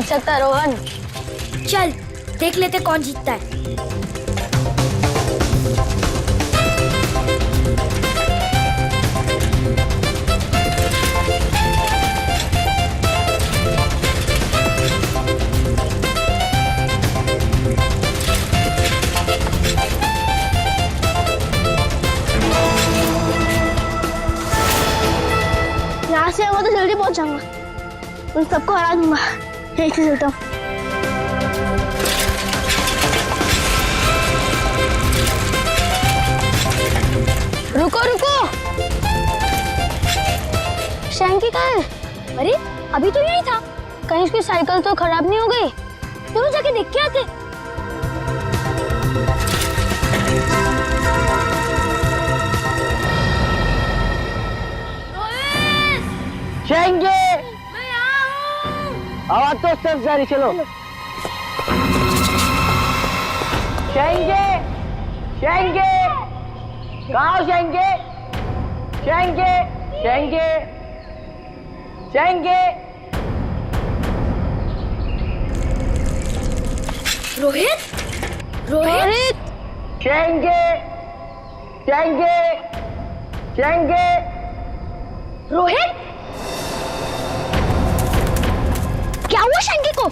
जीत सकता रोहन। चल देख लेते कौन जीतता है। यहाँ से वो तो जल्दी पहुंच जाऊंगा, उन सबको हरा दूंगा। एक से चलता हूँ। रुको रुको, शैंकी कहाँ है? अरे अभी तो यही था। कहीं उसकी साइकिल तो खराब नहीं हो गई? तो जाके देख के आते। शैंकी, मैं यहाँ हूँ। आवाज तो सिर्फ जारी, चलो। शैंकी, शैंकी, कहाँ हो शैंकी? शैंकी, शैंकी, शैंकी। रोहित, रोहित, शैंकी, शैंकी, शैंकी। रोहित, क्या हुआ शैंकी को?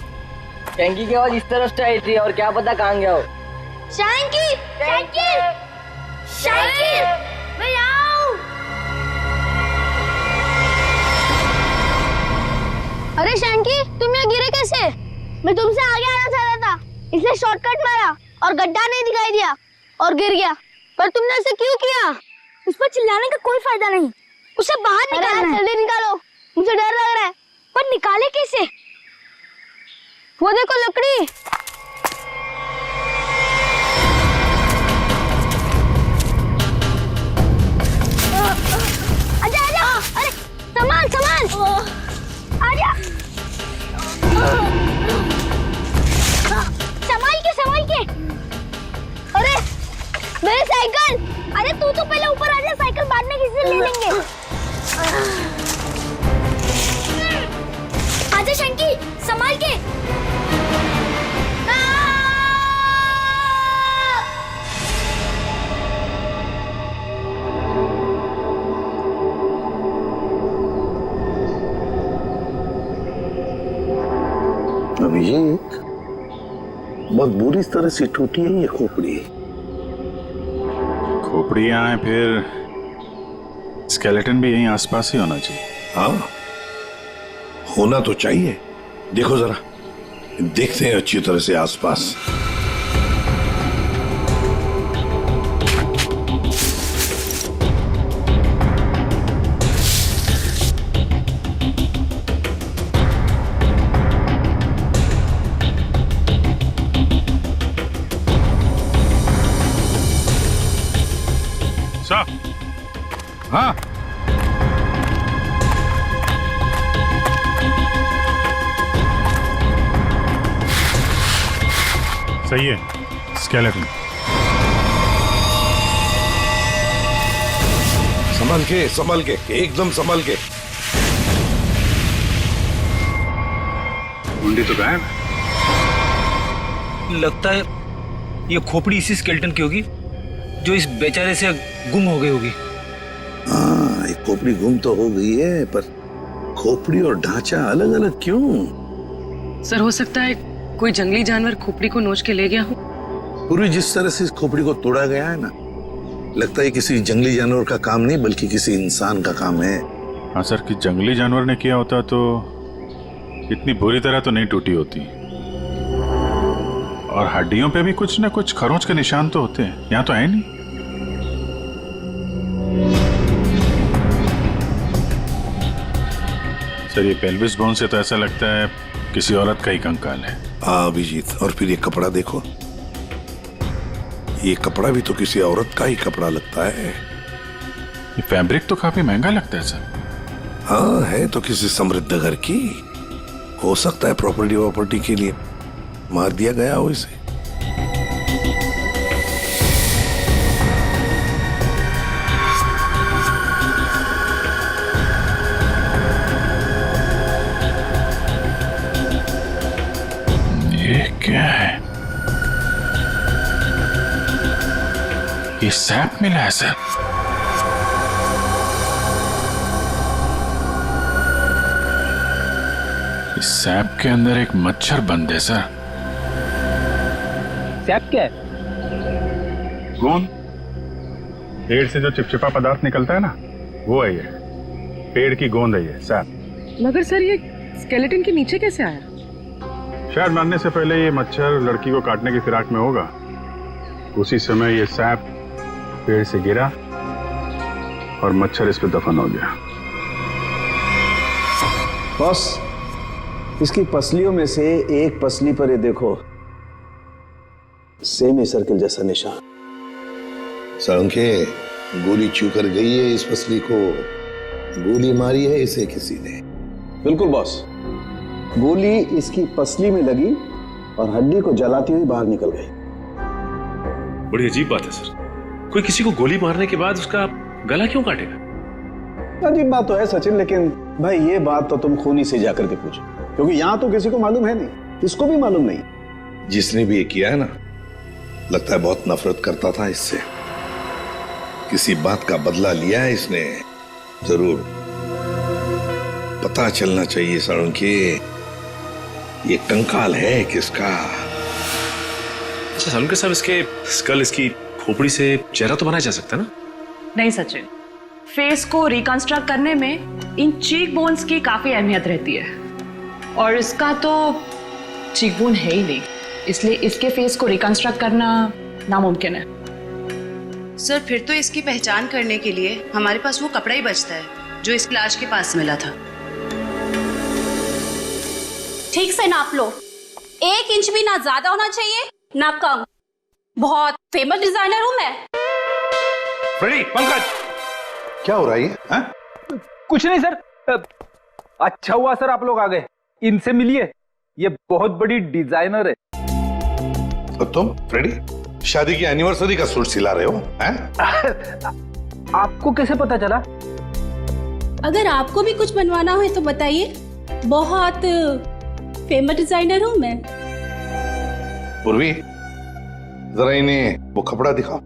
शैंकी की आवाज इस तरफ से आई थी और क्या पता कहाँ गया हो। शैंकी, शैंकी, शैंकी, मैं यहाँ हूँ। अरे शैंकी, तुम यहाँ गिरे कैसे? मैं तुमसे आगे आना चाहता था, इसलिए शॉर्टकट मारा और गड्ढा नहीं दिखाई दिया और गिर गया। पर तुमने ऐसे क्यों किया? उस पर चिल्लाने का कोई फायदा नहीं, उसे बाहर निकालना है। जल्दी निकालो, मुझे डर लग रहा है। पर निकाले कैसे? वो देखो लकड़ी। आजा आजा, अरे संभाल संभाल, आजा। संभाल के। अरे मेरी साइकिल। अरे तू तो पहले ऊपर आजा, साइकिल बाद में किसी से ले लेंगे। आजा शंकी, संभाल के। अभिषेक, बहुत बुरी तरह से टूटी है ये खोपड़ी। खोपड़ी यहाँ है, फिर स्केलेटन भी यहीं आसपास ही होना चाहिए। हाँ, होना तो चाहिए। देखो जरा, देखते हैं अच्छी तरह से आसपास। हाँ, सही है, स्केलेटन। संभल के, एकदम संभल के। मुंडी तो गायब। लगता है ये खोपड़ी इसी स्केलेटन की होगी जो इस बेचारे से गुम हो गई होगी। हाँ, एक खोपड़ी गुम तो हो गई है, पर खोपड़ी और ढांचा अलग अलग क्यों? सर, हो सकता है कोई जंगली जानवर खोपड़ी को नोच के ले गया हो। पूरी जिस तरह से इस खोपड़ी को तोड़ा गया है ना, लगता है किसी जंगली जानवर का काम नहीं बल्कि किसी इंसान का काम है। हाँ सर, कि जंगली जानवर ने किया होता तो इतनी बुरी तरह तो नहीं टूटी होती। और हड्डियों पे भी कुछ ना कुछ खरोंच के निशान तो होते हैं, यहाँ तो है नहीं। सर, ये पेल्विस बोन से तो ऐसा लगता है किसी औरत का ही कंकाल है। हाँ अभिजीत, और फिर ये कपड़ा देखो, ये कपड़ा भी तो किसी औरत का ही कपड़ा लगता है। ये फैब्रिक तो काफी महंगा लगता है सर। हाँ, है तो किसी समृद्ध घर की, हो सकता है प्रॉपर्टी के लिए मार दिया गया हो इसे। ये क्या है? ये सैप मिला है सर। इस सैप के अंदर एक मच्छर बंद है सर। सैप क्या है? गोंद। पेड़ से जो चिपचिपा पदार्थ निकलता है ना, वो है ये। पेड़ की गोंद है ये सैप। मगर सर ये स्केलेटन के नीचे कैसे आया? शायद मरने से पहले ये मच्छर लड़की को काटने की फिराक में होगा। उसी समय ये सैप पेड़ से गिरा और मच्छर इस पे दफन हो गया। बॉस, इसकी पसलियों में से एक पसली पर ये देखो, सेमी सर्कल जैसा निशान। साळुंखे, गोली छू कर गई है इस पसली को। गोली मारी है इसे किसी ने। बिल्कुल बॉस, गोली इसकी पसली में लगी और हड्डी को जलाती हुई बाहर निकल गई। बड़ी अजीब बात है सर। कोई किसी को गोली मारने के बाद उसका गला क्यों काटेगा? अजीब बात तो है सचिन, लेकिन भाई ये बात तो तुम खूनी से जाकर के पूछो, क्योंकि यहां तो किसी को मालूम है नहीं, इसको भी मालूम नहीं। जिसने भी ये किया है ना, लगता है बहुत नफरत करता था इससे। किसी बात का बदला लिया है इसने जरूर। पता चलना चाहिए साळुंखे, ये कंकाल है किसका। अच्छा साळुंखे साहब, इसके स्कल, इसकी खोपड़ी से चेहरा तो बनाया जा सकता है ना? नहीं सचिन, फेस को रिकंस्ट्रक्ट करने में इन चीक बोन्स की काफी अहमियत रहती है, और इसका तो चीक बोन है ही नहीं, इसलिए इसके फेस को रिकंस्ट्रक्ट करना नामुमकिन है। सर, फिर तो इसकी पहचान करने के लिए हमारे पास वो कपड़ा ही बचता है जो इस लाश के पास मिला था। ठीक से नाप लो, 1 इंच भी ना ज्यादा होना चाहिए ना कम। बहुत फेमस डिजाइनर हूं मैं। फ्रेडी, पंकज, क्या हो रहा है ये? कुछ नहीं सर। अच्छा हुआ सर आप लोग आ गए, इनसे मिलिए, ये बहुत बड़ी डिजाइनर है। और तुम फ्रेडी, शादी की एनिवर्सरी का सूट सिला रहे हो हैं? आपको कैसे पता चला? अगर आपको भी कुछ बनवाना हो तो बताइए, बहुत फेमस डिजाइनर हूं मैं। पूर्वी, जरा इन्हें वो कपड़ा दिखाओ।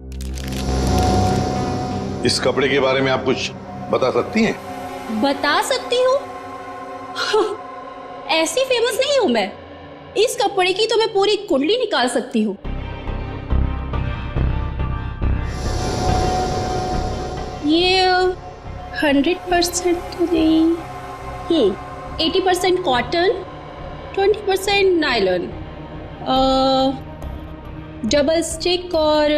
इस कपड़े के बारे में आप कुछ बता सकती हैं? बता सकती हूँ? ऐसी फेमस नहीं हूं मैं। इस कपड़े की तो मैं पूरी कुंडली निकाल सकती हूँ। ये 100% तो नहीं, 80% कॉटन, 20% नायलॉन, डबल स्टिक और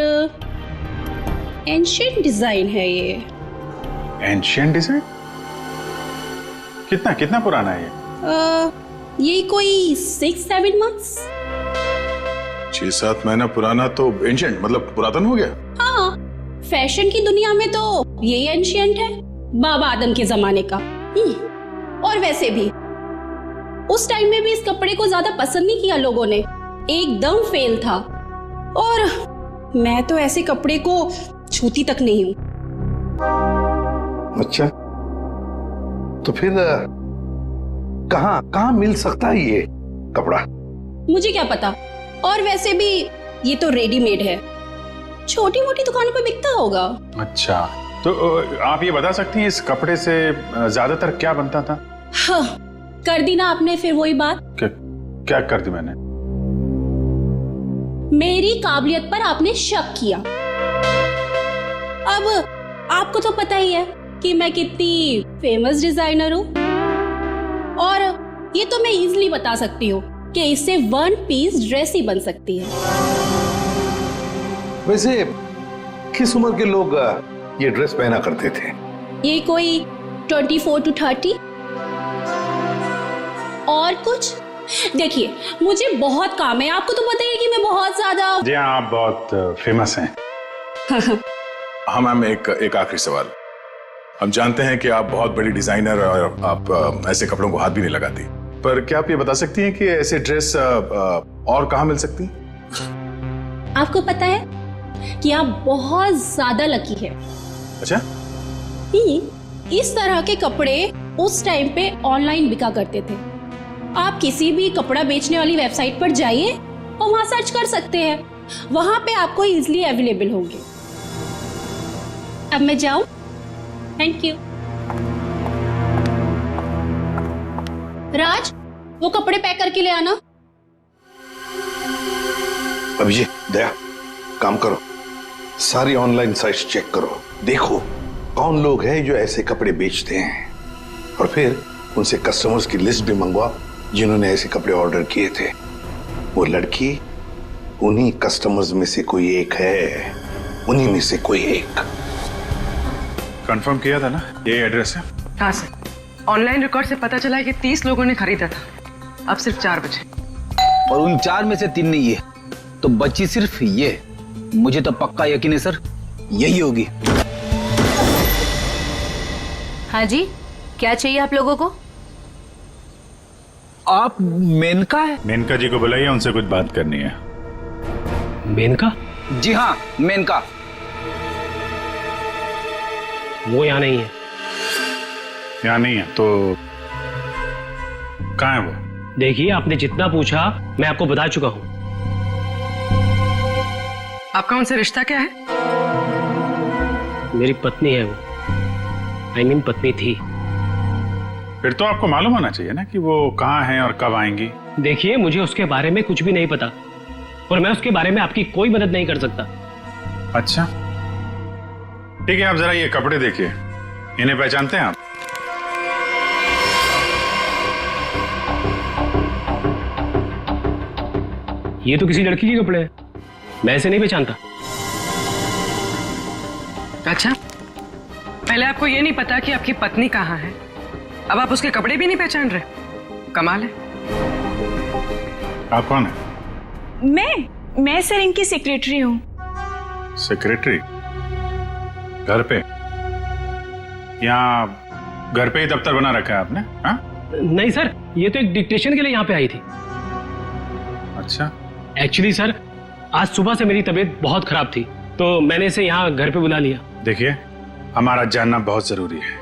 एंशिएंट डिजाइन है ये। Ancient design? कितना कितना पुराना है ये कोई 6-7 मंथ्स। 6-7 महीना पुराना तो एंशिएंट मतलब पुरातन हो गया। हाँ, फैशन की दुनिया में तो यही एंशिएंट है, बाबा आदम के जमाने का। और वैसे भी उस टाइम में भी इस कपड़े को ज्यादा पसंद नहीं किया लोगों ने, एकदम फेल था। और मैं तो ऐसे कपड़े को छूती तक नहीं हूं। अच्छा, तो फिर कहाँ मिल सकता है ये कपड़ा? मुझे क्या पता, और वैसे भी ये तो रेडीमेड है, छोटी मोटी दुकानों पे बिकता होगा। अच्छा, तो आप ये बता सकती हैं इस कपड़े से ज्यादातर क्या बनता था? हाँ, कर दी ना आपने फिर वही बात। क्या कर दी मैंने? मेरी काबिलियत पर आपने शक किया। अब आपको तो पता ही है कि मैं कितनी फेमस डिजाइनर हूँ, और ये तो मैं इजीली बता सकती हूँ कि इससे 1 पीस ड्रेस ही बन सकती है। वैसे किस उम्र के लोग ये ड्रेस पहना करते थे? ये कोई 24 to 30। और कुछ देखिए, मुझे बहुत काम है, आपको तो पता ही है कि मैं बहुत ज्यादा। जी हाँ, आप बहुत फेमस हैं। हाँ मैम, एक आखिरी सवाल। हम जानते हैं कि आप बहुत बड़ी डिजाइनर और आप ऐसे कपड़ों को हाथ भी नहीं लगाती, पर क्या आप ये बता सकती हैं कि ऐसे ड्रेस और कहाँ मिल सकती हैं? आपको पता है कि आप बहुत ज्यादा लकी है। अच्छा, इस तरह के कपड़े उस टाइम पे ऑनलाइन बिका करते थे। आप किसी भी कपड़ा बेचने वाली वेबसाइट पर जाइए और वहां सर्च कर सकते हैं, वहां पे आपको इजीली अवेलेबल होंगे। अब मैं जाऊं? Thank you. राज, वो कपड़े पैक करके ले आना। अभिजीत, दया, काम करो, सारी ऑनलाइन साइट्स चेक करो, देखो कौन लोग हैं जो ऐसे कपड़े बेचते हैं, और फिर उनसे कस्टमर्स की लिस्ट भी मंगवाओ जिन्होंने ऐसे कपड़े ऑर्डर किए थे। वो लड़की उन्हीं कस्टमर्स में से कोई एक है, उन्हीं में से कोई एक। कंफर्म किया था ना, ये एड्रेस है? हाँ सर, ऑनलाइन रिकॉर्ड से पता चला है कि 30 लोगों ने खरीदा था। अब सिर्फ 4 बचे, और उन 4 में से 3 नहीं है, तो बची सिर्फ ये। मुझे तो पक्का यकीन है सर, यही होगी। हाँ जी, क्या चाहिए आप लोगों को? आप मेनका है? मेनका जी को बुलाइए, उनसे कुछ बात करनी है। मेनका? जी हाँ, मेनका। वो यहाँ नहीं है। यहाँ नहीं है तो कहाँ है वो? देखिए, आपने जितना पूछा मैं आपको बता चुका हूँ। आपका उनसे रिश्ता क्या है? मेरी पत्नी है वो, I mean पत्नी थी। फिर तो आपको मालूम होना चाहिए ना कि वो कहाँ हैं और कब आएंगी। देखिए, मुझे उसके बारे में कुछ भी नहीं पता, और मैं उसके बारे में आपकी कोई मदद नहीं कर सकता। अच्छा ठीक है, आप जरा ये कपड़े देखिए, इन्हें पहचानते हैं आप? ये तो किसी लड़की के कपड़े हैं, मैं इसे नहीं पहचानता। अच्छा, पहले आपको ये नहीं पता कि आपकी पत्नी कहाँ है, अब आप उसके कपड़े भी नहीं पहचान रहे? कमाल है। आप कौन है? मैं सर इनकी सेक्रेटरी हूँ। सेक्रेटरी? घर पे? यहाँ घर पे ही दफ्तर बना रखा है आपने? हाँ? नहीं सर, ये तो एक डिक्टेशन के लिए यहाँ पे आई थी। अच्छा। एक्चुअली सर, आज सुबह से मेरी तबीयत बहुत खराब थी, तो मैंने इसे यहाँ घर पे बुला लिया। देखिए, हमारा जानना बहुत जरूरी है,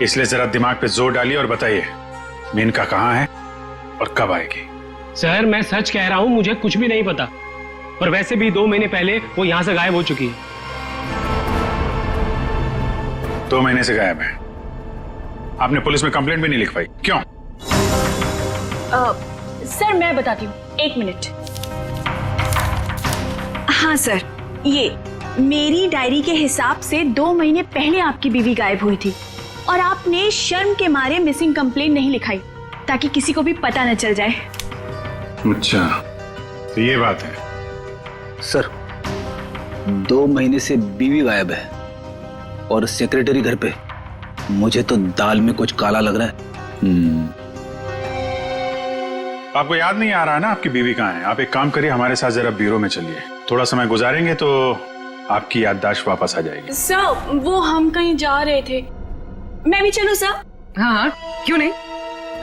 इसलिए जरा दिमाग पे जोर डालिए और बताइए मेनका कहाँ है और कब आएगी? सर, मैं सच कह रहा हूँ, मुझे कुछ भी नहीं पता, और वैसे भी 2 महीने पहले वो यहाँ से गायब हो चुकी है। 2 महीने से गायब है? आपने पुलिस में कंप्लेंट भी नहीं लिखवाई, क्यों? सर मैं बताती हूँ, 1 मिनट। हाँ सर, ये मेरी डायरी के हिसाब से 2 महीने पहले आपकी बीवी गायब हुई थी, और आपने शर्म के मारे मिसिंग कंप्लेंट नहीं लिखाई ताकि किसी को भी पता न चल जाए। अच्छा, तो ये बात है। सर, 2 महीने से बीवी गायब है और सेक्रेटरी घर पे। मुझे तो दाल में कुछ काला लग रहा है। आपको याद नहीं आ रहा है ना आपकी बीवी कहाँ है? आप एक काम करिए, हमारे साथ जरा ब्यूरो में चलिए, थोड़ा समय गुजारेंगे तो आपकी याददाश्त वापस आ जाएगी। सर, वो हम कहीं जा रहे थे, मैं भी चलूं सर? हाँ हाँ, क्यों नहीं?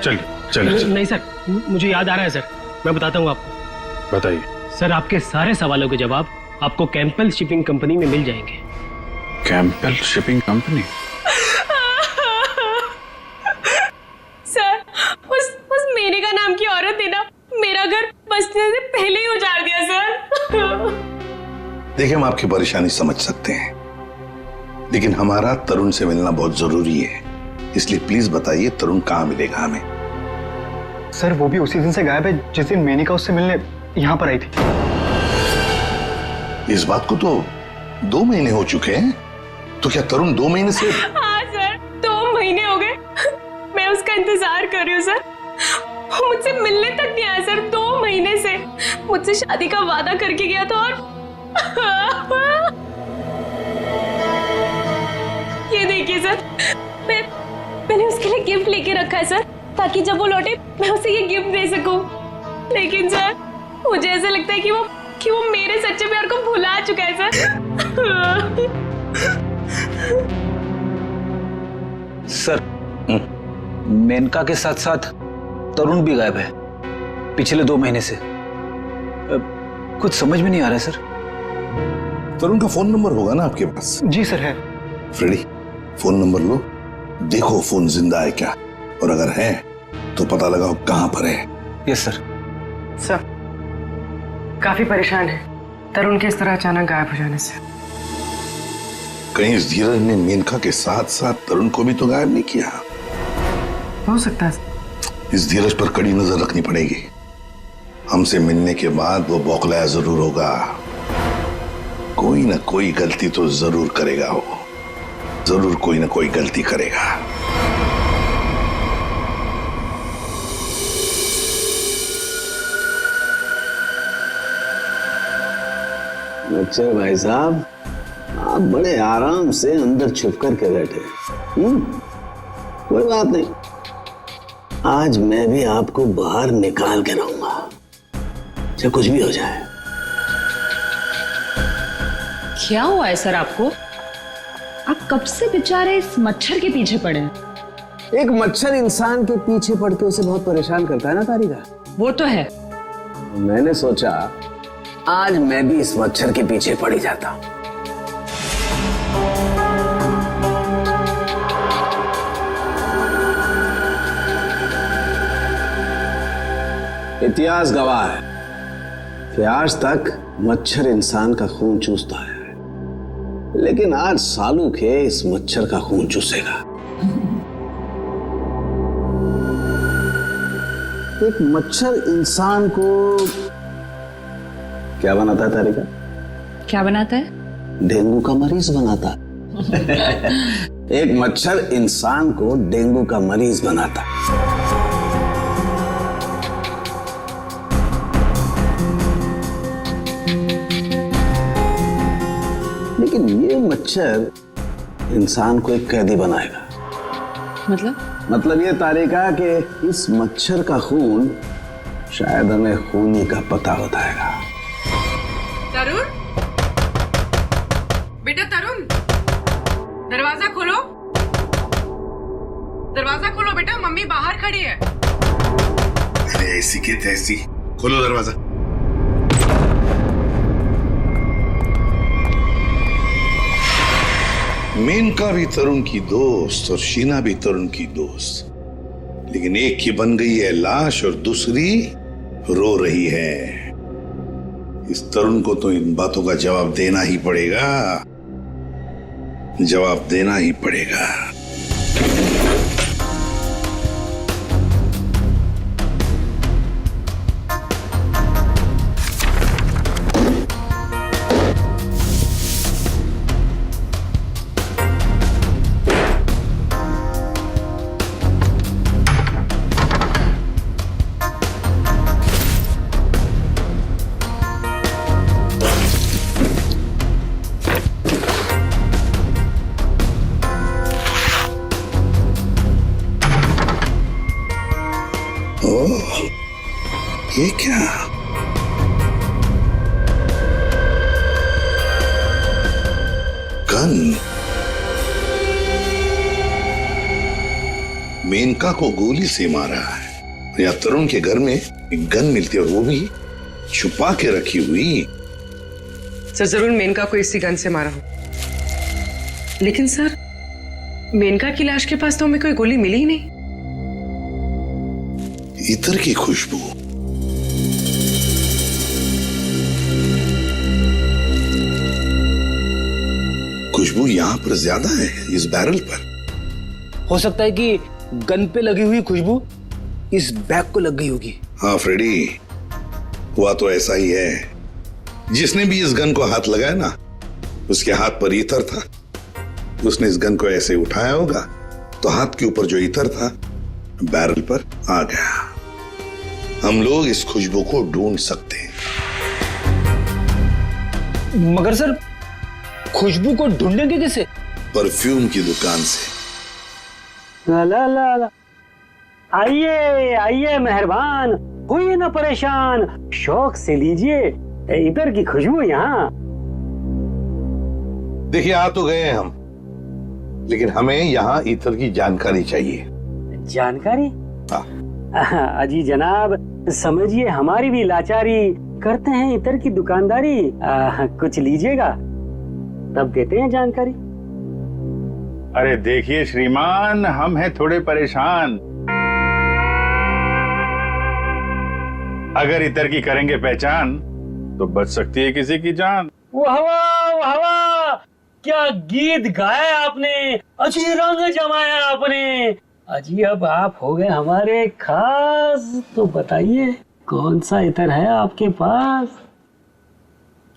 चलिए। नहीं सर, मुझे याद आ रहा है सर, मैं बताता हूँ आपको। बताइए। सर, आपके सारे सवालों के जवाब आपको कैंपबेल शिपिंग कंपनी में मिल जाएंगे। Campbell shipping company? सर, उस मेनका नाम की औरत ने ना मेरा घर बसने से पहले ही उजाड़ दिया सर। देखिए, हम आपकी परेशानी समझ सकते हैं, लेकिन हमारा तरुण से मिलना बहुत जरूरी है, इसलिए प्लीज बताइए तरुण कहाँ मिलेगा हमें? सर, वो भी उसी दिन से गायब है जिस दिन मेनका उससे मिलने यहाँ पर आई थी। इस बात को तो 2 महीने हो चुके हैं, तो क्या तरुण 2 महीने से? हाँ सर, 2 महीने हो गए, मैं उसका इंतजार कर रही हूँ सर। वो मुझसे मिलने तक नहीं आया सर, 2 महीने से। मुझसे शादी का वादा करके गया था, और ये देखिए सर, मैंने उसके लिए गिफ्ट लेके रखा है सर, ताकि जब वो लौटे मैं उसे ये गिफ्ट दे सकूं। लेकिन सर, मुझे ऐसा लगता है कि वो मेरे सच्चे प्यार को भुला चुका है सर, मेनका के साथ साथ तरुण भी गायब है पिछले 2 महीने से। कुछ समझ में नहीं आ रहा है सर। तरुण का फोन नंबर होगा ना आपके पास? जी सर, है। फ्रेडी, फोन नंबर लो, देखो फोन जिंदा है क्या, और अगर है तो पता लगाओ कहां पर है। Yes sir. सर काफी परेशान है तरुण के इस तरह अचानक गायब हो जाने से। कहीं इस धीरज ने मेनका के साथ साथ तरुण को भी तो गायब नहीं किया। हो सकता है। इस धीरज पर कड़ी नजर रखनी पड़ेगी। हमसे मिलने के बाद वो बौखलाया जरूर होगा। कोई ना कोई गलती तो जरूर करेगा वो, जरूर कोई ना कोई गलती करेगा। अच्छा भाई साहब, आप बड़े आराम से अंदर छुप करके बैठे। कोई बात नहीं, आज मैं भी आपको बाहर निकाल के रहूंगा, चाहे कुछ भी हो जाए। क्या हुआ है सर आपको? आप कब से बेचारे इस मच्छर के पीछे पड़े हैं? एक मच्छर इंसान के पीछे पड़ के उसे बहुत परेशान करता है ना तारिका। वो तो है। मैंने सोचा आज मैं भी इस मच्छर के पीछे पड़ ही जाता हूं। इतिहास गवाह है कि आज तक मच्छर इंसान का खून चूसता है, लेकिन आज सालू के इस मच्छर का खून चूसेगा। एक मच्छर इंसान को क्या बनाता है तारिका? क्या बनाता है? डेंगू का मरीज बनाता है। एक मच्छर इंसान को डेंगू का मरीज बनाता है। लेकिन ये मच्छर इंसान को एक कैदी बनाएगा। मतलब ये तारिका कि इस मच्छर का खून शायद हमें खूनी का पता बताएगा। तरुण, बेटा तरुण, दरवाजा खोलो, दरवाजा खोलो बेटा, मम्मी बाहर खड़ी है। अरे ऐसी की तैसी, खोलो दरवाजा। मेनका भी तरुण की दोस्त और शीना भी तरुण की दोस्त, लेकिन एक की बन गई है लाश और दूसरी रो रही है। इस तरुण को तो इन बातों का जवाब देना ही पड़ेगा, जवाब देना ही पड़ेगा। ये क्या? गन। मेनका को गोली से मारा है। या तरुण के घर में एक गन मिलती है और वो भी छुपा के रखी हुई। सर जरूर मेनका को इसी गन से मारा हो, लेकिन सर मेनका की लाश के पास तो हमें कोई गोली मिली ही नहीं। इत्र की खुशबू। खुशबू यहां पर ज्यादा है इस बैरल पर। हो सकता है कि गन पे लगी हुई खुशबू इस बैग को लग गई होगी। हाँ फ्रेडी, हुआ तो ऐसा ही है। जिसने भी इस गन को हाथ लगाया ना, उसके हाथ पर इत्र था। उसने इस गन को ऐसे उठाया होगा तो हाथ के ऊपर जो इत्र था बैरल पर आ गया। हम लोग इस खुशबू को ढूंढ सकते हैं। मगर सर खुशबू को ढूंढेंगे कैसे? परफ्यूम की दुकान से। ला ला ला ला। आइए आइए मेहरबान, हुई ना परेशान, शौक से लीजिए इधर की खुशबू यहाँ। देखिए आ तो गए हम, लेकिन हमें यहाँ इत्र की जानकारी चाहिए। जानकारी? हाँ। अजी जनाब, समझिए हमारी भी लाचारी, करते हैं इत्र की दुकानदारी। कुछ लीजिएगा तब देते हैं जानकारी। अरे देखिए श्रीमान, हम हैं थोड़े परेशान। अगर इतर की करेंगे पहचान तो बच सकती है किसी की जान। वाह वाह वाह वाह, क्या गीत गाया आपने, अच्छी रंग जमाया आपने। अजी अब आप हो गए हमारे खास, तो बताइए कौन सा इतर है आपके पास?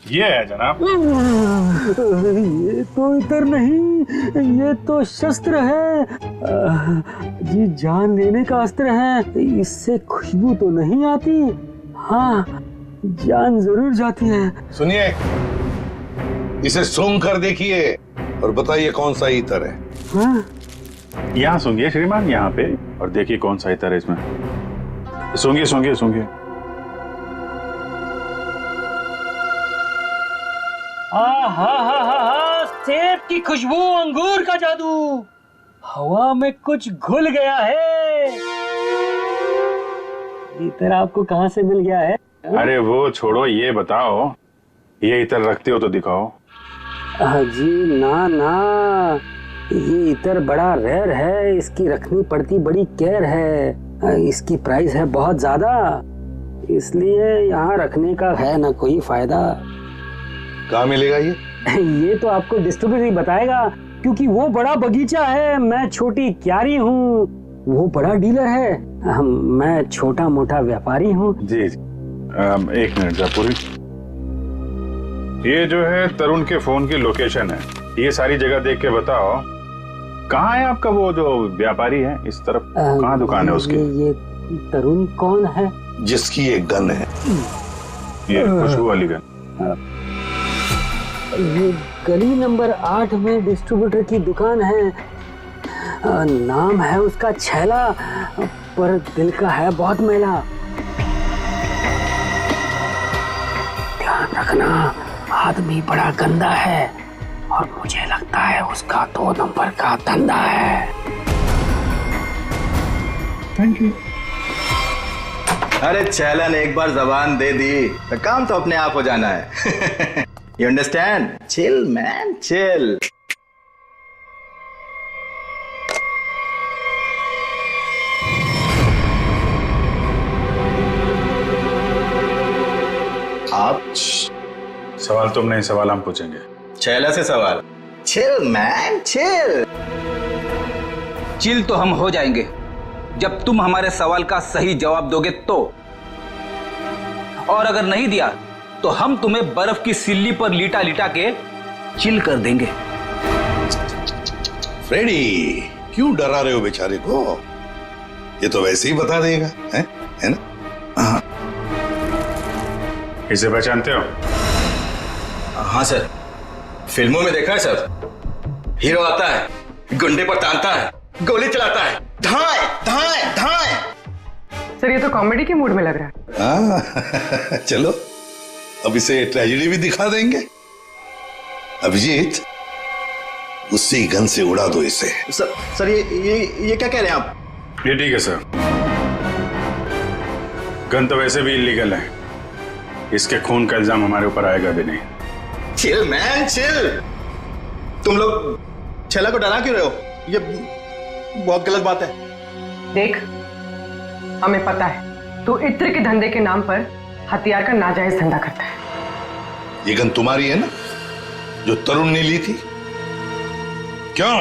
ये है जनाब। ये तो इतर नहीं, ये तो शस्त्र है जी, जान लेने का अस्त्र है। इससे खुशबू तो नहीं आती, हाँ जान जरूर जाती है। सुनिए, इसे सूंघ कर देखिए और बताइए कौन सा इतर है। हाँ? यहाँ सूंघिए श्रीमान, यहाँ पे, और देखिए कौन सा इतर है इसमें। सूंघिए सूंघिए सूंघिए। सेब की खुशबू, अंगूर का जादू, हवा में कुछ घुल गया है। इतर आपको कहाँ से मिल गया है? अरे वो छोड़ो, ये बताओ ये इतर रखते हो तो दिखाओ। जी ना ना, ये इतर बड़ा रेयर है, इसकी रखनी पड़ती बड़ी केयर है, इसकी प्राइस है बहुत ज्यादा, इसलिए यहाँ रखने का है ना कोई फायदा। कहाँ मिलेगा ये? ये तो आपको डिस्ट्रीब्यूटर ही बताएगा, क्योंकि वो बड़ा बगीचा है, मैं छोटी क्यारी हूँ, वो बड़ा डीलर है, मैं छोटा मोटा व्यापारी हूँ। जी एक मिनट जापुरी, ये जो है तरुण के फोन की लोकेशन है, ये सारी जगह देख के बताओ कहाँ है आपका वो जो व्यापारी है इस तरफ, कहाँ दुकान है उसकी? ये तरुण कौन है? जिसकी एक गन है। ये खुशबू वाली गन। ये गली नंबर 8 में डिस्ट्रीब्यूटर की दुकान है, नाम है उसका छैला, पर दिल का है बहुत मैला। ध्यान रखना, आदमी बड़ा गंदा है और मुझे लगता है उसका 2 नंबर का धंधा है। Thank you. अरे छैला ने एक बार जबान दे दी तो काम तो अपने आप हो जाना है। You understand? Chill, man, chill. आप सवाल तुम नहीं, सवाल हम पूछेंगे। छैला से सवाल। Chill, man, chill. चिल तो हम हो जाएंगे जब तुम हमारे सवाल का सही जवाब दोगे तो, और अगर नहीं दिया तो हम तुम्हें बर्फ की सिल्ली पर लिटा लिटा के चिल कर देंगे। फ्रेडी, क्यों डरा रहे हो बेचारे को? ये तो वैसे ही बता देगा, है ना? हाँ। इसे पहचानते हो? हाँ सर, फिल्मों में देखा है सर। हीरो आता है, गुंडे पर तानता है, गोली चलाता है, धाए धाए धाए। सर ये तो कॉमेडी के मूड में लग रहा है। चलो अब इसे ट्रेजेडी भी दिखा देंगे। अभिजीत, उसी गन से उड़ा दो इसे। सर ये क्या कह रहे हैं आप? ये ठीक है सर, गन तो वैसे भी इलीगल है, इसके खून का इल्जाम हमारे ऊपर आएगा भी नहीं। Chill man chill. तुम लोग छैला को डरा क्यों रहे हो? ये बहुत गलत बात है। देख, हमें पता है तू इत्र के धंधे के नाम पर हथियार का नाजायज धंधा करता है। ये गन तुम्हारी है ना, जो तरुण ने ली थी? क्यों?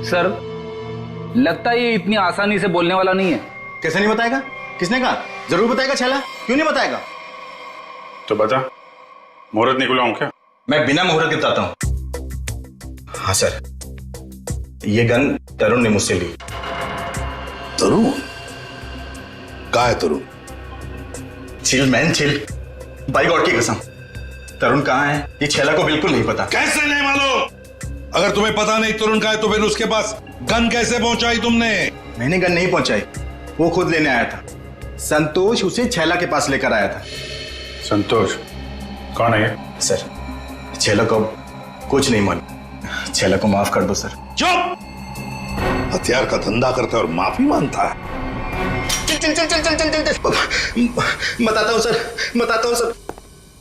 सर लगता है ये इतनी आसानी से बोलने वाला नहीं है। कैसे नहीं बताएगा? किसने कहा? जरूर बताएगा छैला, क्यों नहीं बताएगा? तो बता, मुहूर्त निकलवाऊं क्या? मैं बिना मुहूर्त के बताता हूं। हाँ सर, ये गन तरुण ने मुझसे ली। तरुण? कहाँ है Tarun? Chill man chill, by god की कसम, तरुण कहाँ है ये छैला को बिल्कुल नहीं पता। कैसे नहीं मालूम? अगर तुम्हें पता नहीं तरुण कहाँ है तो फिर उसके पास गन कैसे पहुंचाई तुमने? मैंने गन नहीं पहुंचाई, वो खुद लेने आया था। संतोष उसे छैला के पास लेकर आया था। संतोष कौन है ये? सर छैला को कुछ नहीं मालूम, छैला को माफ कर दो सर। चुप! हथियार का धंधा करता है और माफी मांगता है। चल चल चल चल चल चल चल। बताता हूँ सर, बताता हूँ सर।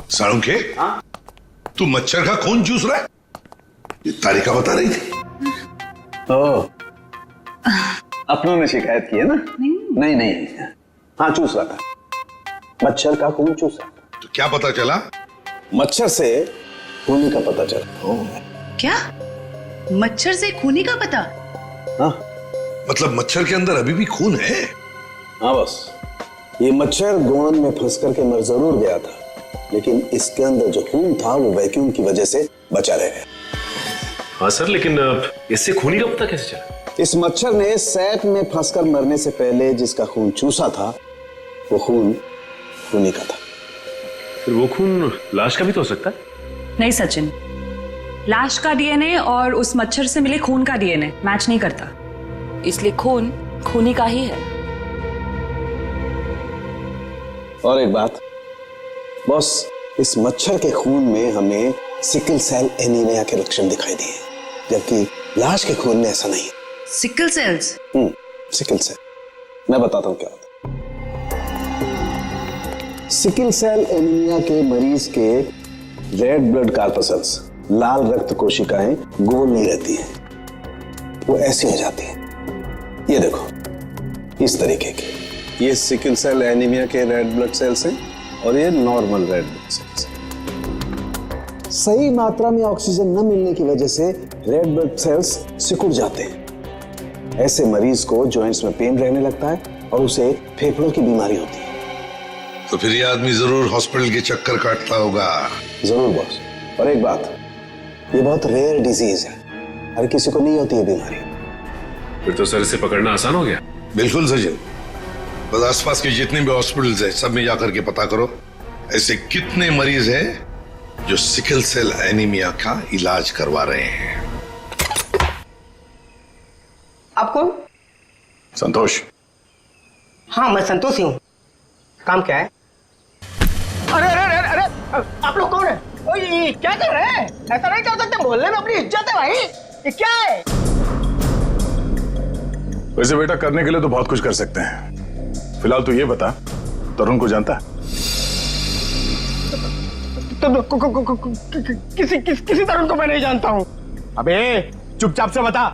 साळुंखे, तू मच्छर का खून चूस रहा है? ये तारिका बता रही थी। अपनों ने शिकायत की है ना? नहीं। हाँ, चूस रहा था, मच्छर का खून चूसा। तो क्या पता चला? मच्छर से खूनी का पता चला। क्या? मच्छर से खूनी का पता? हाँ। मतलब मच्छर के अंदर अभी भी खून है? हाँ बस, ये मच्छर गोंद में फंस करके मर जरूर गया था, लेकिन इसके अंदर जो खून था वो वैक्यूम की वजह से बचा रह गया। हाँ सर, लेकिन इससे खूनी का पता कैसे चला? इस मच्छर ने सैक में फंसकर मरने से पहले जिसका खून चूसा था वो खून खूनी का था। फिर वो खून लाश का भी तो हो सकता है? नहीं सचिन, लाश का डीएनए और उस मच्छर से मिले खून का डीएनए मैच नहीं करता, इसलिए खून खूनी का ही है। और एक बात बॉस, इस मच्छर के खून में हमें सिकल सेल एनीमिया के लक्षण दिखाई दिए, जबकि लाश के खून में ऐसा नहीं। Sickle sales? सिकल सेल, मैं बताता हूं क्या होता है। सिकल सेल एनीमिया के मरीज के रेड ब्लड कार्पसल्स, लाल रक्त कोशिकाएं गोल नहीं रहती हैं, वो ऐसी हो जाती हैं। ये देखो, इस तरीके के। ये सिकल सेल एनीमिया के रेड ब्लड सेल्स हैं और ये नॉर्मल रेड ब्लड सेल्स हैं। सही मात्रा में ऑक्सीजन न मिलने की वजह से रेड ब्लड सेल्स सिकुड़ जाते हैं। ऐसे मरीज को जॉइंट्स में पेन रहने लगता है और उसे फेफड़ों की बीमारी होती है। तो फिर ये आदमी जरूर हॉस्पिटल के चक्कर काटता होगा। जरूर बॉस। और एक बात, ये बहुत रेयर डिजीज है, हर किसी को नहीं होती है बीमारी। फिर तो सर इसे पकड़ना आसान हो गया। बिल्कुल सचिन, बस आसपास के जितने भी हॉस्पिटल्स हैं सब में जाकर के पता करो ऐसे कितने मरीज हैं जो सिकल सेल एनीमिया का इलाज करवा रहे हैं। आप कौन? संतोष। हाँ, मैं संतोष ही हूँ। काम क्या है? अरे अरे अरे अरे, आप लोग कौन है? ये क्या कर रहे हैं? ऐसा नहीं कर सकते, मोहल्ले में अपनी इज्जत है भाई। ये क्या है? वैसे बेटा करने के लिए तो बहुत कुछ कर सकते हैं। फिलहाल तो ये बता, तरुण को जानता है? किसी तरुण को मैं नहीं जानता हूँ। अबे चुपचाप से बता,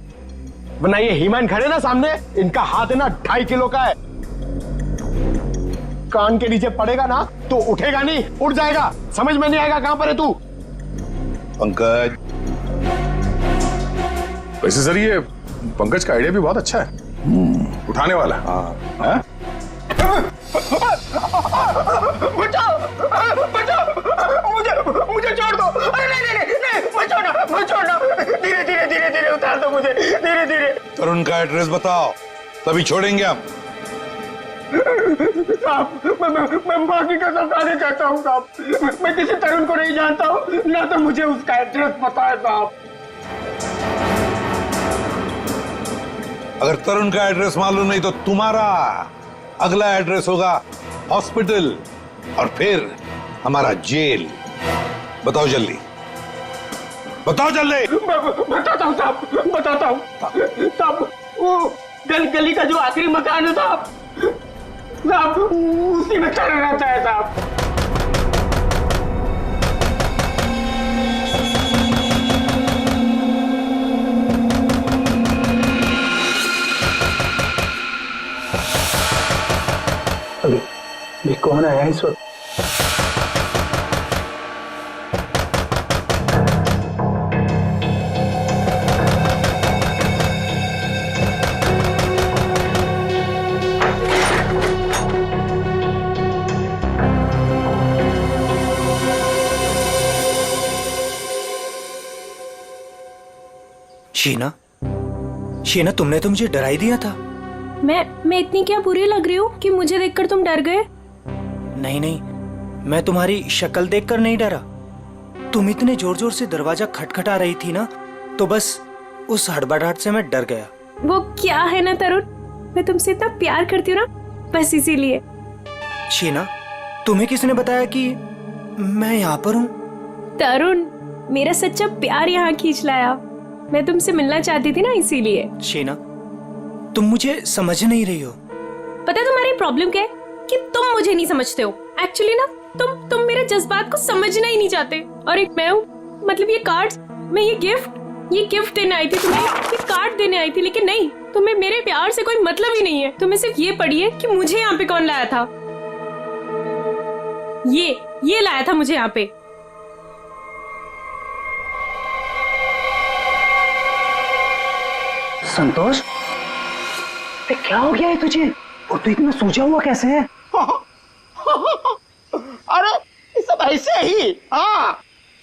वरना ये हीमैन खड़े ना सामने, इनका हाथ है ना 2.5 किलो का है। कान के नीचे पड़ेगा ना तो उठेगा नहीं, उड़ जाएगा। समझ में नहीं आएगा कहां पर है तू। पंकज। वैसे सर ये पंकज का आइडिया भी बहुत अच्छा है, उठाने वाला। हाँ। बचाओ बचाओ, मुझे छोड़ दो। अरे नहीं, मत छोड़ना। धीरे उतार दो मुझे, धीरे। तरुण का एड्रेस बताओ, तभी छोड़ेंगे हम। साहब, मैं मां की कसम खाने कहता हूँ साहब, मैं किसी तरुण को नहीं जानता हूँ, ना तो मुझे उसका एड्रेस पता है साहब। अगर तरुण का एड्रेस मालूम नहीं तो तुम्हारा अगला एड्रेस होगा हॉस्पिटल और फिर हमारा जेल। बताओ जल्दी, बताओ जल्दी। बताता हूँ साहब, बताता हूँ साहब। वो गली का जो आखिरी मकान है साहब, उसी में चल रहता है साहब। अभी कौन आया इस वक्त? शीना, तुमने तो मुझे डरा ही दिया था। मैं इतनी क्या बुरी लग रही हूँ कि मुझे देखकर तुम डर गए? नहीं, मैं तुम्हारी शक्ल देखकर नहीं डरा। तुम इतने जोर जोर से दरवाजा खटखटा रही थी ना, तो बस उस हड़बड़ाहट से मैं डर गया। वो क्या है ना तरुण, मैं तुमसे इतना प्यार करती हूँ ना, बस इसीलिए। शीना, तुम्हें किसने बताया कि मैं यहाँ पर हूँ? तरुण, मेरा सच्चा प्यार यहाँ खींच लाया। मैं तुमसे मिलना चाहती थी ना, इसीलिए। शीना, तुम मुझे समझ नहीं रही हो। पता है तुम्हारी प्रॉब्लम क्या है? कि तुम मुझे नहीं समझते हो। एक्चुअली ना तुम मेरे जज्बात को समझना ही नहीं चाहते। और एक मैं हूँ, मतलब ये कार्ड्स, मैं ये गिफ्ट देने आई थी तुम्हें, ये कार्ड देने आई थी, लेकिन नहीं, तुम्हें मेरे प्यार से कोई मतलब ही नहीं है। तुम्हें सिर्फ ये पढ़िए कि मुझे यहाँ पे कौन लाया था। ये लाया था मुझे यहाँ पे। संतोष, क्या हो गया है तुझे? और तू इतना सूझा हुआ कैसे है? अरे ये सब ऐसे ही। हाँ,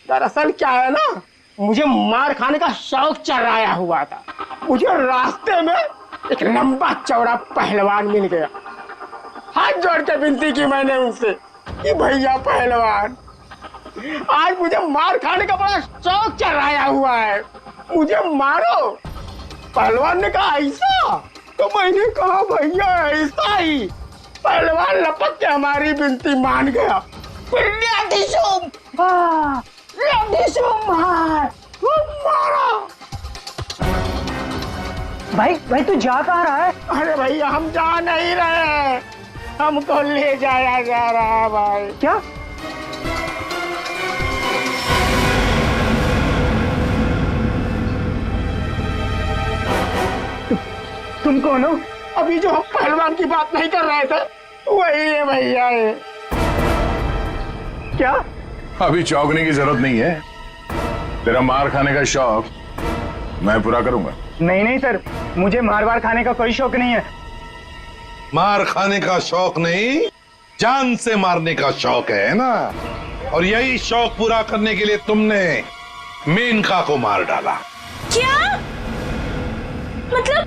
दरअसल क्या है ना, मुझे मार खाने का शौक चढ़ाया हुआ था। मुझे रास्ते में एक लंबा चौड़ा पहलवान मिल गया। हाथ जोड़ के विनती की मैंने उनसे कि भैया पहलवान, आज मुझे मार खाने का बड़ा शौक चढ़ाया हुआ है, मुझे मारो। पहलवान ने कहा ऐसा? तो मैंने कहा भैया ऐसा ही। पहलवान लपक के हमारी विनती मान गया। मारा। भाई तू जा कहाँ रहा है? अरे भैया हम जा नहीं रहे, हमको ले जाया जा रहा है भाई। क्या? तुम कौन हो? अभी जो हम पहलवान की बात नहीं कर रहे थे वही है भैया। ये क्या? अभी चौंकने की जरूरत नहीं है। तेरा मार खाने का शौक मैं पूरा करूंगा। नहीं सर, मुझे मार खाने का कोई शौक नहीं है। मार खाने का शौक नहीं, जान से मारने का शौक है ना? और यही शौक पूरा करने के लिए तुमने मेनका को मार डाला। क्या? मतलब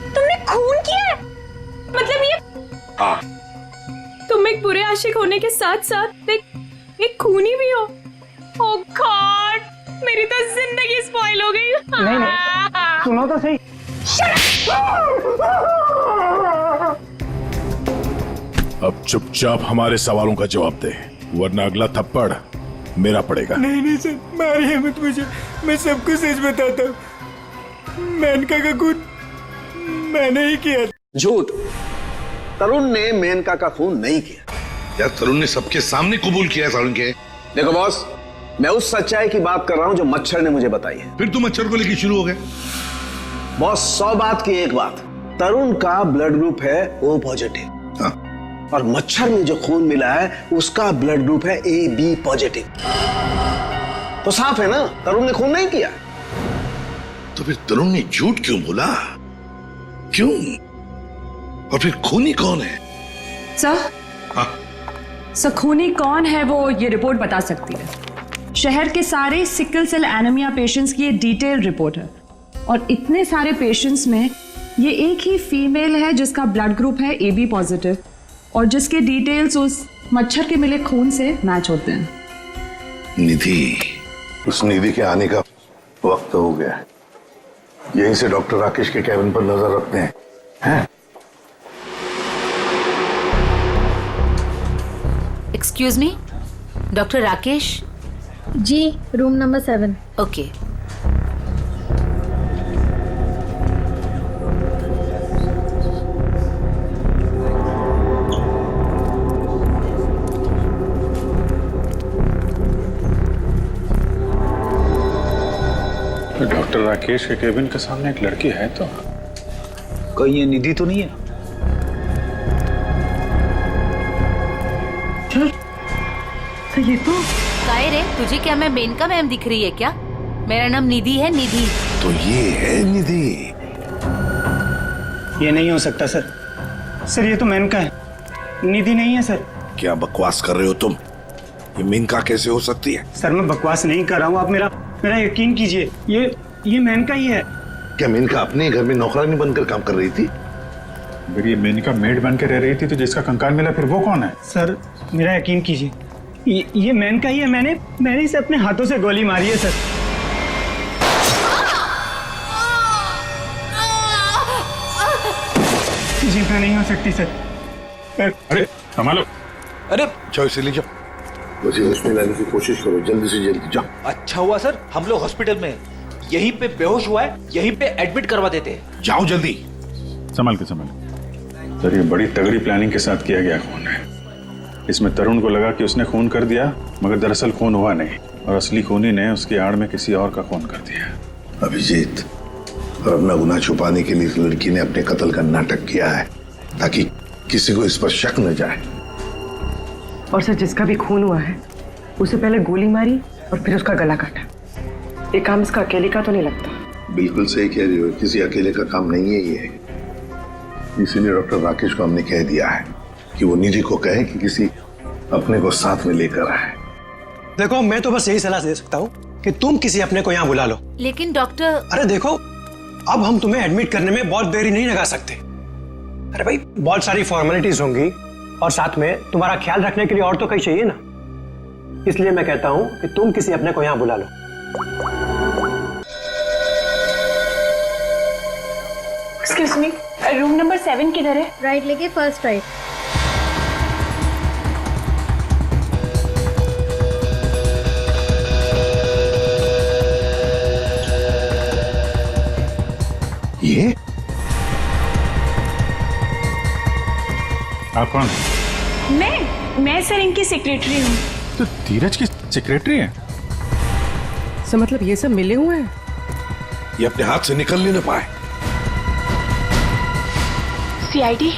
तुमने खून किया है? मतलब ये? हाँ। तुम एक बुरे आशिक होने के साथ साथ एक खूनी भी हो। ओह गॉड, मेरी तो जिंदगी स्पॉइल हो गई। नहीं, सुनो तो सही। अब चुपचाप हमारे सवालों का जवाब दे, वरना अगला थप्पड़ मेरा पड़ेगा। नहीं सर, मारिए मत मुझे, मैं सबको सच बताता हूँ। मेनका का खून मैंने ही किया। झूठ। तरुण ने मेनका का खून नहीं किया। यार तरुण ने सबके सामने कबूल किया तरुण के। देखो बॉस, मैं उस सच्चाई की बात कर रहा हूं जो मच्छर ने मुझे बताई है। फिर तुम मच्छर को लेकर शुरू हो गए। बॉस 100 बात की एक बात, तरुण का ब्लड ग्रुप है O पॉजिटिव। हाँ। और मच्छर में जो खून मिला है उसका ब्लड ग्रुप है AB पॉजिटिव। तो साफ है ना, तरुण ने खून नहीं किया। तो फिर तरुण ने झूठ क्यों बोला? क्यों? और फिर खूनी कौन है? सर, सर खूनी कौन है वो ये रिपोर्ट बता सकती है। शहर के सारे सिकल सेल एनीमिया पेशेंट्स की ये डिटेल रिपोर्ट है, और इतने सारे पेशेंट्स में ये एक ही फीमेल है जिसका ब्लड ग्रुप है AB पॉजिटिव, और जिसके डिटेल्स उस मच्छर के मिले खून से मैच होते हैं। निधि, उस निधि के आने का वक्त हो गया है। यहीं से डॉक्टर राकेश के कैबिन पर नजर रखते हैं, हैं? Excuse me, doctor Rakesh? जी, room number 7। Okay. Doctor Rakesh के केबिन के सामने एक लड़की है, तो कहीं ये निधि तो नहीं है? ये तो काय रे, तुझे क्या मैं मेनका मैम दिख रही है क्या? मेरा नाम निधि है, निधि। तो ये है निधि। ये नहीं हो सकता सर। सर ये तो मेनका है, निधि नहीं है सर। क्या बकवास कर रहे हो तुम? ये मेनका कैसे हो सकती है? सर मैं बकवास नहीं कर रहा हूँ, आप मेरा यकीन कीजिए। ये मेनका ही है। क्या मेनका अपने घर में नौकरानी बनकर काम कर रही थी? अगर ये मेनका मेड बन के रह रही थी तो जिसका कंकाल मिला फिर वो कौन है? सर मेरा यकीन कीजिए, ये मेनका ही है। मैंने इसे अपने हाथों से गोली मारी है सर। जीतना नहीं हो सकती सर। अरे संभालो। अरे जाओ इसे ले जाओ, मुझे उसमें लाने की कोशिश करो, जल्दी से जल्दी जाओ। अच्छा हुआ सर हम लोग हॉस्पिटल में यहीं पे बेहोश हुआ है, यहीं पे एडमिट करवा देते हैं। जाओ जल्दी। संभाल के। सर ये बड़ी तगड़ी प्लानिंग के साथ किया गया खून है। इसमें तरुण को लगा कि उसने खून कर दिया, मगर दरअसल खून हुआ नहीं, और असली खूनी ने उसकी आड़ में किसी और का खून कर दिया। अभिजीत, और अपना गुनाह छुपाने के लिए इस लड़की ने अपने कत्ल का नाटक किया है ताकि किसी को इस पर शक न जाए। और सर जिसका भी खून हुआ है उसे पहले गोली मारी और फिर उसका गला काटा। ये काम इसका अकेले का तो नहीं लगता। बिल्कुल सही कह रही हो, किसी अकेले का काम नहीं है ये। इसीलिए डॉक्टर राकेश को हमने कह दिया है कि वो निधि को कहे कि किसी अपने को साथ में लेकर आए। देखो मैं तो बस यही सलाह दे सकता हूँ कि तुम किसी अपने को यहाँ बुला लो। लेकिन डॉक्टर, अरे देखो अब हम तुम्हें एडमिट करने में बहुत देरी नहीं लगा सकते। अरे भाई बहुत सारी फॉर्मेलिटीज होंगी और साथ में तुम्हारा ख्याल रखने के लिए और तो कहीं चाहिए ना। इसलिए मैं कहता हूँ कि तुम किसी अपने को यहाँ बुला लो। एक्सक्यूज मी, रूम नंबर 7 किधर है? राइट लेके फर्स्ट राइट। ये आप कौन? मैं सर इनकी सेक्रेटरी हूँ। तो धीरज की सेक्रेटरी है? सर मतलब ये सब मिले हुए हैं? ये अपने हाथ से निकल नहीं पाए। सीआईडी,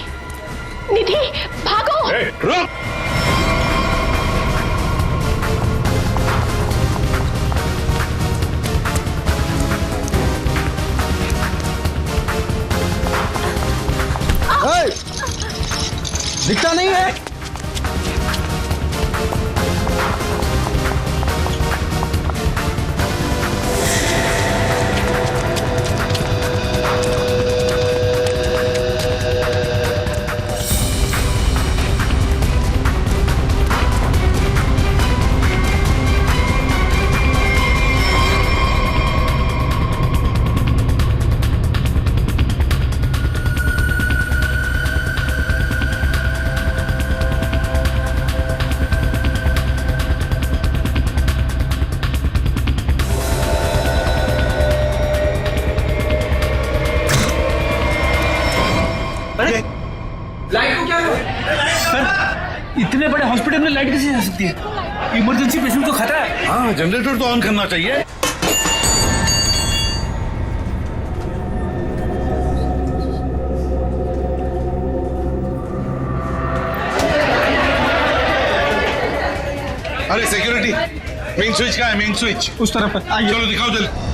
निधि भागो! रुक! दिखता नहीं है। लाइट को क्या हुआ? सर इतने बड़े हॉस्पिटल में लाइट कैसे जा सकती है? इमरजेंसी पेशेंट को खतरा है। हाँ जनरेटर तो ऑन करना चाहिए। अरे सिक्योरिटी, मेन स्विच कहाँ है? मेन स्विच उस तरफ है। आइए। चलो दिखाओ जल्दी।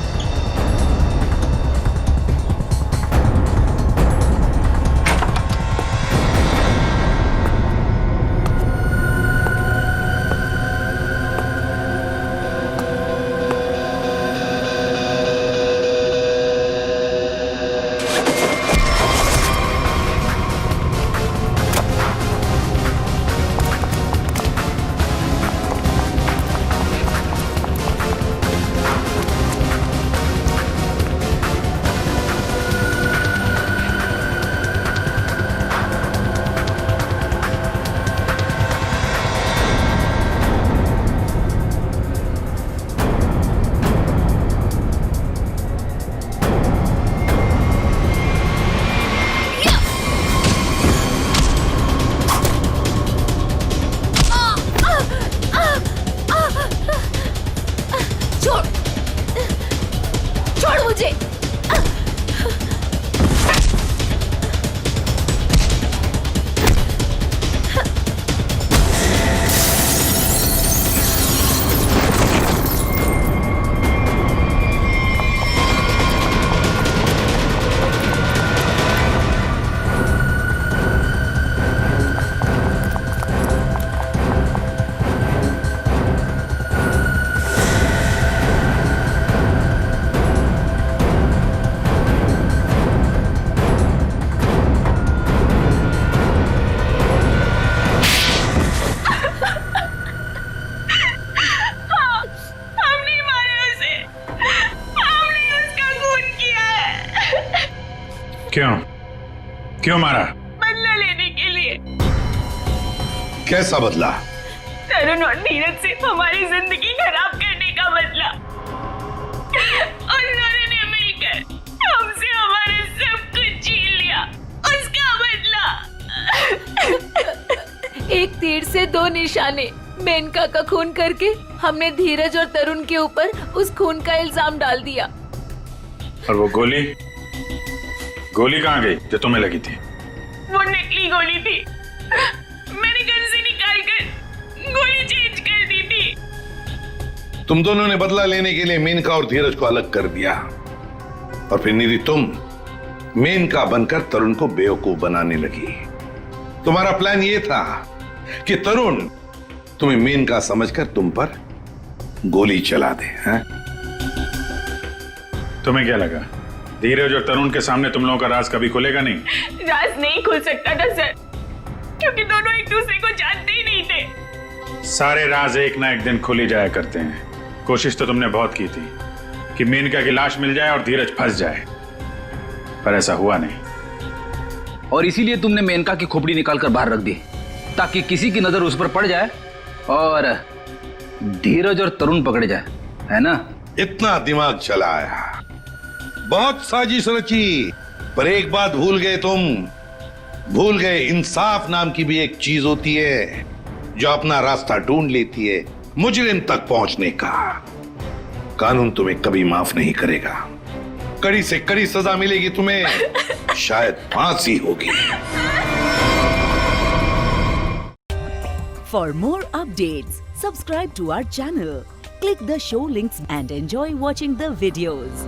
क्यों मारा? बदला लेने के लिए। कैसा बदला? तरुण और नीरज से हमारी जिंदगी खराब करने का बदला। और उन्होंने मिलकर हमसे हमारे सब कुछ छीन लिया, उसका बदला। एक तीर से दो निशाने। मेनका का खून करके हमने धीरज और तरुण के ऊपर उस खून का इल्जाम डाल दिया। और वो गोली गोली कहाँ गई जो तुम्हें लगी थी? वो नकली गोली थी, मैंने गन से निकाल कर गोली चेंज कर दी थी। तुम दोनों ने बदला लेने के लिए मेनका और धीरज को अलग कर दिया, और फिर निधि तुम मेनका बनकर तरुण को बेवकूफ बनाने लगी। तुम्हारा प्लान यह था कि तरुण तुम्हें मेनका समझकर तुम पर गोली चला दे। हैं? तुम्हें क्या लगा धीरज और तरुण के सामने तुम लोगों का राज कभी खुलेगा नहीं? राज नहीं खुल सकता था सर, क्योंकि दोनों एक दूसरे को जानते ही नहीं थे। सारे राज एक ना एक दिन खुल ही जाया करते हैं। कोशिश तो तुमने बहुत की थी कि मेनका की लाश मिल जाए और धीरज फंस जाए, पर ऐसा हुआ नहीं। और इसीलिए तुमने मेनका की खोपड़ी निकाल कर बाहर रख दी, ताकि किसी की नजर उस पर पड़ जाए और धीरज और तरुण पकड़े जाए, है ना? इतना दिमाग चलाया, बहुत साजिश रची, पर एक बात भूल गए तुम। भूल गए इंसाफ नाम की भी एक चीज होती है जो अपना रास्ता ढूंढ लेती है मुजरिम तक पहुंचने का। कानून तुम्हें कभी माफ नहीं करेगा, कड़ी से कड़ी सजा मिलेगी तुम्हें, शायद फांसी होगी। For more updates, subscribe to our channel, click the show links and enjoy watching the videos.